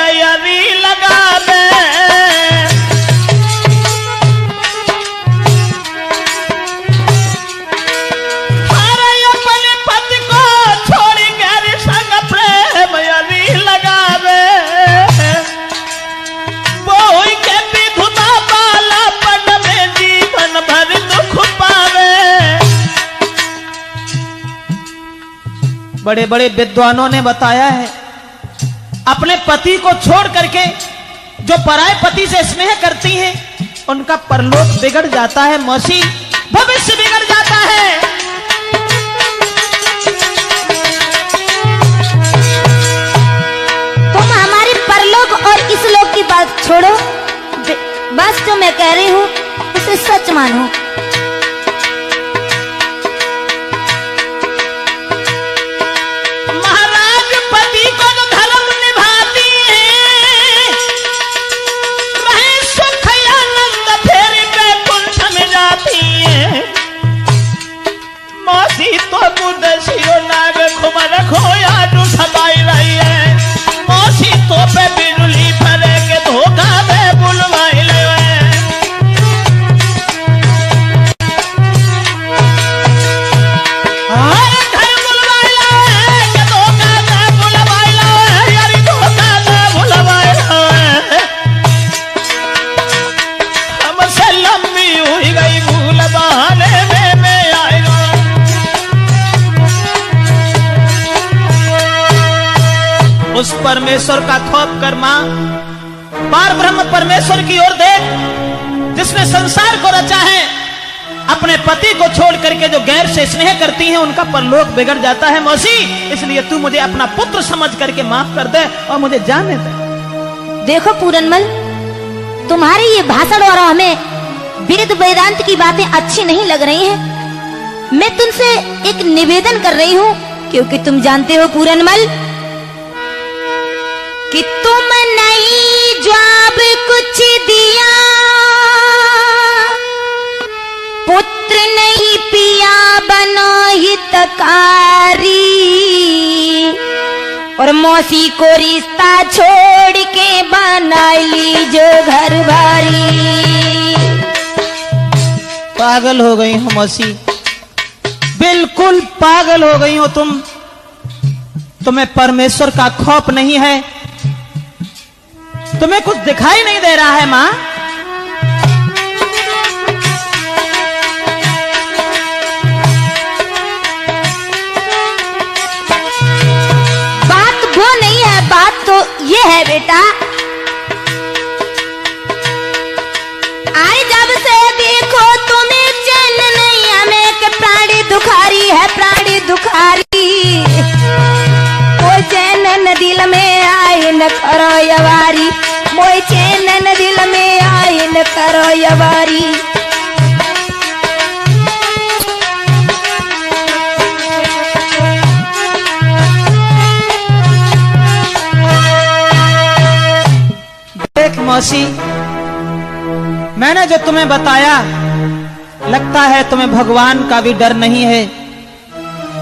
यदि लगा दे। अपने पति को छोड़ गैर संग प्रेम यदि लगा दे। बोई के विधुता बाला पन में जीवन भर दुख पावे। बड़े बड़े विद्वानों ने बताया है अपने पति को छोड़ करके जो पराये पति से स्नेह करती हैं उनका परलोक बिगड़ जाता है मौसी, भविष्य बिगड़ जाता है। तुम हमारे परलोक और इस लोक की बात छोड़ो, बस जो मैं कह रही हूँ उसे सच मानो। उस परमेश्वर का खौफ कर मां, पार ब्रह्म परमेश्वर की ओर देख जिसने संसार को रचा है। अपने पति को छोड़ करके जो गैर से स्नेह करती हैं उनका परलोक बिगड़ जाता है मौसी, इसलिए तू मुझे अपना पुत्र समझ करके माफ कर दे और मुझे जाने दे। देखो पूरनमल, तुम्हारी ये भाषण और हमें वेद वेदांत की बातें अच्छी नहीं लग रही हैं। मैं तुमसे एक निवेदन कर रही हूँ, क्योंकि तुम जानते हो पूरनमल कि तुम नहीं जवाब कुछ दिया, पुत्र नहीं पिया बनो हितकारी, और मौसी को रिश्ता छोड़ के बना लीजो घर बारी। पागल हो गई हो मौसी, बिल्कुल पागल हो गई हो तुम। तुम्हें परमेश्वर का खौफ नहीं है, तुम्हें कुछ दिखाई नहीं दे रहा है मां। बात वो नहीं है, बात तो ये है बेटा, आई जब से देखो तुम्हें चैन नहीं, हमें के प्राणी दुखारी है, प्राणी दुखारी। कोई चैन न दिल में आए न करो यवारी, मोई चैन न दिल में आए न करो यवारी। देख मौसी, मैंने जो तुम्हें बताया, लगता है तुम्हें भगवान का भी डर नहीं है,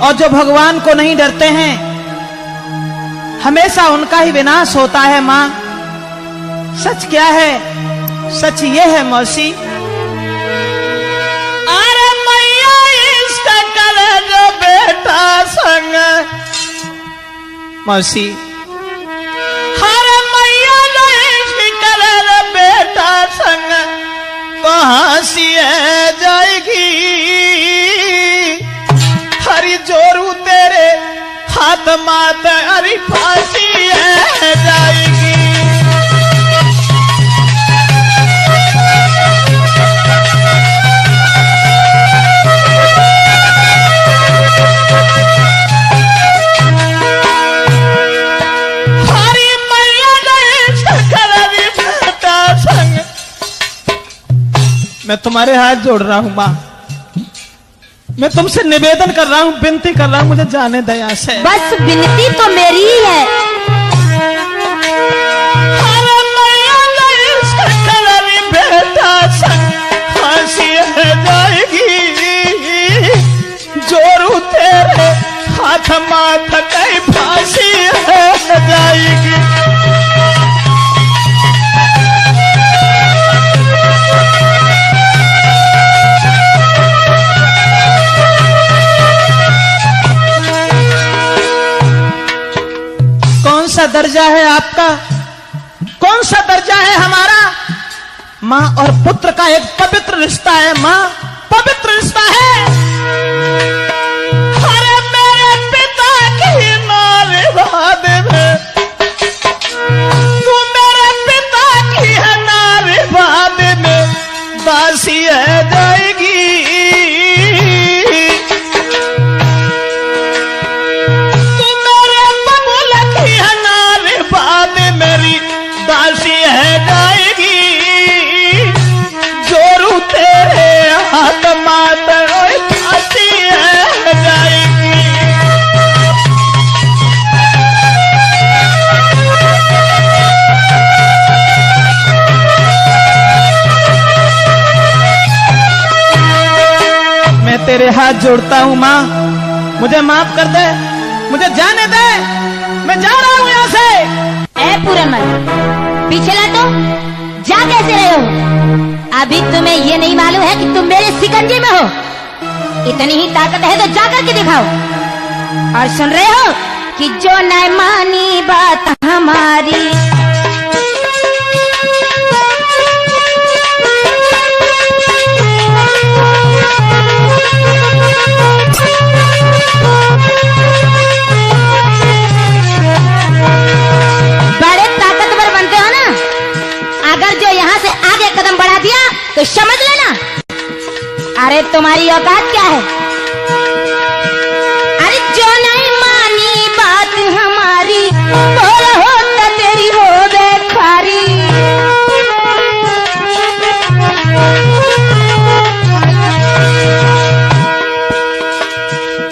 और जो भगवान को नहीं डरते हैं हमेशा उनका ही विनाश होता है मां। सच क्या है? सच ये है मौसी, अरे मैया इसका करे जो बेटा संग मौसी, अरे मैया जो इसका करे बेटा संग कहां सी जाएगी। हरी जोरू तेरे हाथ मात हरी फांसी जाएगी। हरी मैया गए शंकर बेटा संग। मैं तुम्हारे हाथ जोड़ रहा हूं मां, मैं तुमसे निवेदन कर रहा हूं, विनती कर रहा हूं, मुझे जाने दया से। बस विनती तो मेरी ही है। अरे मैया गई शंकर बेटा संग फांसी जाएगी। जोरू तेरे हाथ माथ कहीं फांसी जाएगी। दर्जा है आपका, कौन सा दर्जा है हमारा? माँ और पुत्र का एक पवित्र रिश्ता है माँ, पवित्र रिश्ता है। अरे मेरे पिता की नारीवाद में, तू मेरे पिता की है नारीवाद में दासी है जाएगी। तू मेरे बबुल की है नारीवाद मेरी दासी है जाएगी। जोरू तेरे हाथ मातर दासी है जाएगी। मैं तेरे हाथ जोड़ता हूँ माँ, मुझे माफ कर दे, मुझे जाने दे, मैं जा रहा हूँ यहाँ से। ए पूरनमल, पीछे ला तो जा कैसे रहे हो? अभी तुम्हें ये नहीं मालूम है कि तुम मेरे शिकंजे में हो? इतनी ही ताकत है तो जाकर के दिखाओ। और सुन रहे हो कि जो न मानी बात हमारी, बड़े ताकतवर बनते हो ना, अगर जो यहाँ से आगे कदम बढ़ा दिया तो समझ लेना। अरे तुम्हारी औकात क्या है? अरे जो नहीं मानी बात हमारी, बोल हो तो तेरी हो बेखारी।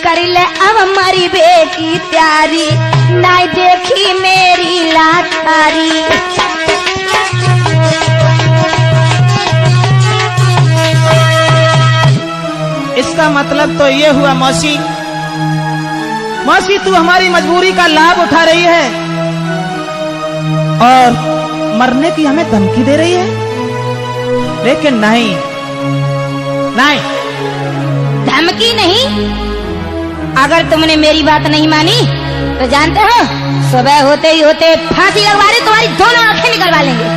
कर ले अब हमारी बेटी प्यारी, नहीं देखी मेरी लाचारी। इसका मतलब तो ये हुआ मौसी, मौसी तू हमारी मजबूरी का लाभ उठा रही है और मरने की हमें धमकी दे रही है। लेकिन नहीं नहीं, धमकी नहीं। अगर तुमने मेरी बात नहीं मानी तो जानते हो सुबह होते ही होते फांसी लगवा रहे, तुम्हारी दोनों आंखें निकलवा लेंगे।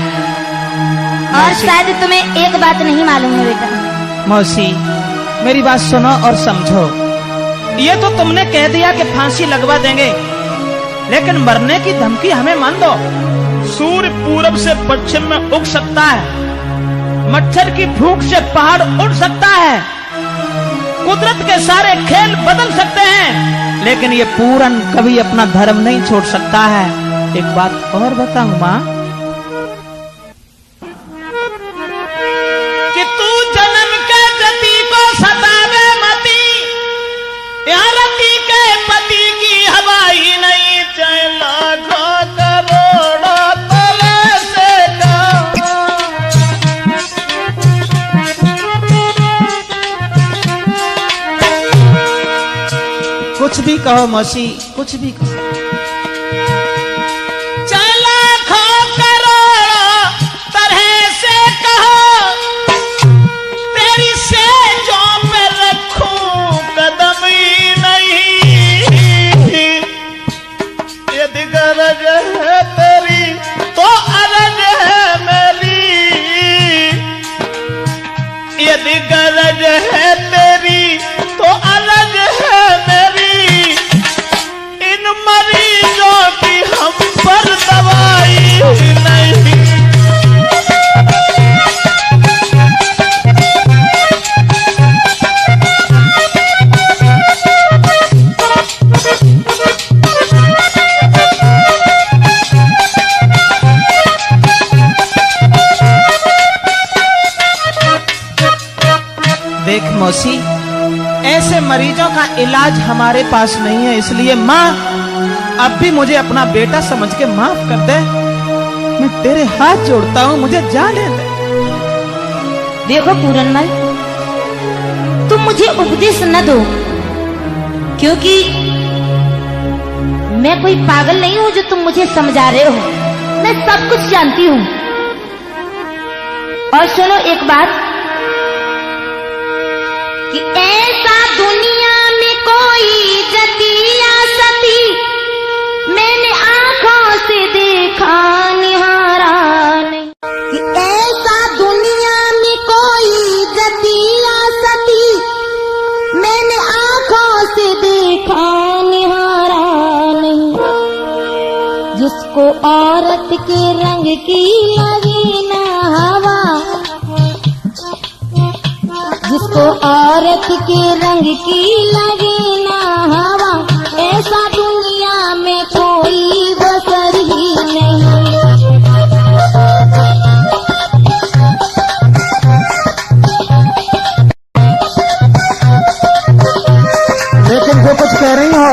और शायद तुम्हें एक बात नहीं मालूम है बेटा। मौसी मेरी बात सुनो और समझो, ये तो तुमने कह दिया कि फांसी लगवा देंगे, लेकिन मरने की धमकी हमें मान दो। सूर्य पूरब से पश्चिम में उग सकता है, मच्छर की भूख से पहाड़ उड़ सकता है, कुदरत के सारे खेल बदल सकते हैं, लेकिन ये पूरन कभी अपना धर्म नहीं छोड़ सकता है। एक बात और बताऊं माँ, कि तू जन्म के जति को सतावे मती, यहाँ रति के पति की हवाई नहीं, चाहे लाखों करोड़ों तले से कुछ भी कहो मौसी, कुछ भी कहो। चाहे लाखों करोड़ों तरह से कहो, तेरी सेजों पे रखूं कदम ही नहीं। यदि गरज है तेरी तो अरज है मेरी, यदि गरज है तेरी तो अरज है मेरी। इन मरीजों की हम पर दवाई नहीं। देख मौसी, ऐसे मरीजों का इलाज हमारे पास नहीं है, इसलिए माँ अब भी मुझे अपना बेटा समझ के माफ कर दे। मैं तेरे हाथ जोड़ता हूँ, मुझे जाने दे। देखो पूरनमल, तुम मुझे उपदेश न दो, क्योंकि मैं कोई पागल नहीं हूं जो तुम मुझे समझा रहे हो। मैं सब कुछ जानती हूँ। और सुनो एक बात, कि ऐसा दुनिया में कोई जतिया सती मैंने आंखों से जिसको औरत के रंग की लगी ना हवा, जिसको औरत के रंग की लगी ना हवा, ऐसा दुनिया में कोई बसर ही नहीं। लेकिन जो कुछ कह रही हो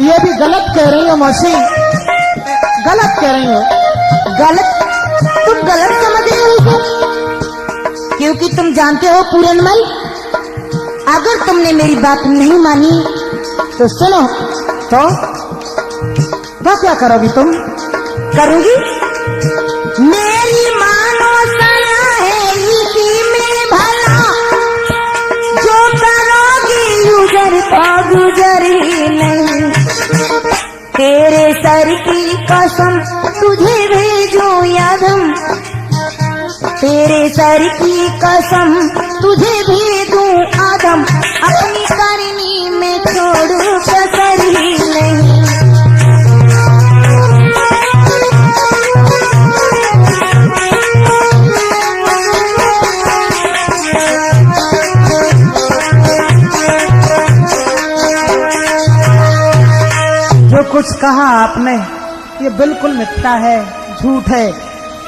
ये भी गलत कह रही हो मौसी, गलत कह रही हो। गलत? तुम गलत समझ रहे हो इसे? क्योंकि तुम जानते हो पूरनमल, अगर तुमने मेरी बात नहीं मानी तो सुनो, तो क्या करोगी तुम? करूंगी। मेरी मानो सयाहेली की में भला, जो करोगी गुजर तो गुजर ही नहीं। तेरे सर की कसम तुझे भेजूं यादम, तेरे सर की कसम तुझे भेजूं आदम, अपनी करनी में छोड़ू कसर ही नहीं। जो कुछ कहा आपने ये बिल्कुल मिथ्या है, झूठ है।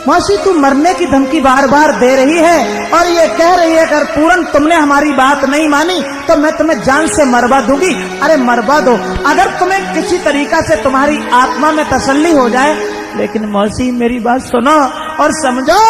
मौसी तू मरने की धमकी बार बार दे रही है और ये कह रही है अगर पूरन तुमने हमारी बात नहीं मानी तो मैं तुम्हें जान से मरवा दूंगी। अरे मरवा दो, अगर तुम्हें किसी तरीका से तुम्हारी आत्मा में तसल्ली हो जाए। लेकिन मौसी मेरी बात सुनो और समझो,